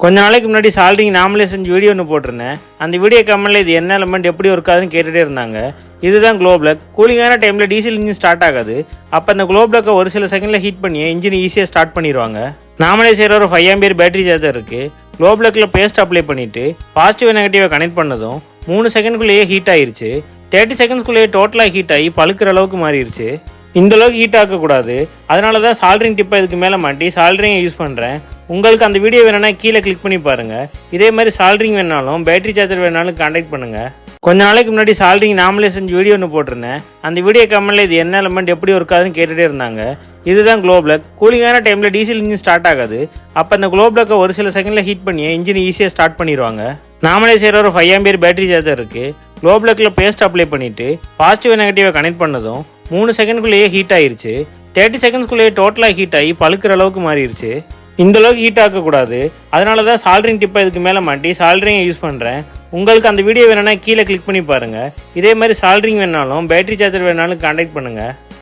கொஞ்ச நாளைக்கு முன்னாடி சால்ரிங் நாமளே செஞ்ச வீடியோ ஒன்று போட்டிருந்தேன். அந்த வீடியோ கமெண்ட்ல இது என்ன எலமெண்ட் எப்படி ஒர்க் ஆகுதுன்னு கேட்டுகிட்டே இருந்தாங்க. இதுதான் க்ளோ பிளக். கூலிங்கான டைமில் டீசல் இன்ஜின் ஸ்டார்ட் ஆகாது. அப்போ அந்த க்ளோ பிளக்கை ஒரு சில செகண்டில் ஹீட் பண்ணி இன்ஜின் ஈஸியாக ஸ்டார்ட் பண்ணிடுவாங்க. நாமளே செய்கிற ஒரு 5 ஆம்பியர் பேட்டரி சார்ஜர் இருக்குது. க்ளோ பிளக்கில் பேஸ்ட் அப்ளை பண்ணிவிட்டு பாசிட்டிவ் நெகட்டிவை கனெக்ட் பண்ணதும் 3 செகண்ட்குள்ளேயே ஹீட் ஆயிருச்சு. 30 செகண்ட்ஸ்குள்ளேயே டோட்டலாக ஹீட் ஆகி பழுக்கிற அளவுக்கு மாறிடுச்சு. இந்த அளவுக்கு ஹீட் ஆக்கக்கூடாது. அதனால தான் சால்ட்ரிங் டிப்பை இதுக்கு மேலே மாட்டி சால்ட்ரிங்கை யூஸ் பண்ணுறேன். உங்களுக்கு அந்த வீடியோ வேணும்னா கீழே கிளிக் பண்ணி பாருங்கள். இதே மாதிரி சால்ட்ரிங் வேணாலும் பேட்டரி சார்ஜர் வேணாலும் கான்டாக்ட் பண்ணுங்கள். கொஞ்ச நாளைக்கு முன்னாடி சால்ட்ரிங் நாமளே செஞ்ச வீடியோ ஒன்று போட்டிருந்தேன். அந்த வீடியோ கமெண்ட்ல இது என்ன எலமெண்ட் எப்படி ஒர்க் ஆகுதுன்னு கேட்டுகிட்டே இருந்தாங்க. இதுதான் க்ளோ பிளக். கூலிங்கான டைமில் டீசல் இன்ஜின் ஸ்டார்ட் ஆகாது. அப்போ அந்த க்ளோ பிளக்கை ஒரு சில செகண்டில் ஹீட் பண்ணி இன்ஜின் ஈஸியாக ஸ்டார்ட் பண்ணிடுவாங்க. நாமளே செய்கிற ஒரு 5 ஆம்பியர் பேட்டரி சார்ஜர் இருக்குது. க்ளோ பிளக்கில் பேஸ்ட் அப்ளை பண்ணிவிட்டு பாசிட்டிவ் நெகட்டிவை கனெக்ட் பண்ணதும் 3 செகண்ட்குள்ளேயே ஹீட் ஆயிருச்சு. 30 செகண்ட்ஸ்குள்ளேயே டோட்டலாக ஹீட் ஆகி பழுக்கிற அளவுக்கு மாறிடுச்சு. இந்த அளவுக்கு ஹீட் ஆக்கக்கூடாது. அதனால தான் சால்ட்ரிங் டிப்பை இதுக்கு மேலே மாட்டி சால்ட்ரிங்கை யூஸ் பண்ணுறேன். உங்களுக்கு அந்த வீடியோ வேணும்னா கீழே கிளிக் பண்ணி பாருங்கள். இதே மாதிரி சால்ட்ரிங் வேணாலும் பேட்டரி சார்ஜர் வேணாலும் கான்டாக்ட் பண்ணுங்கள்.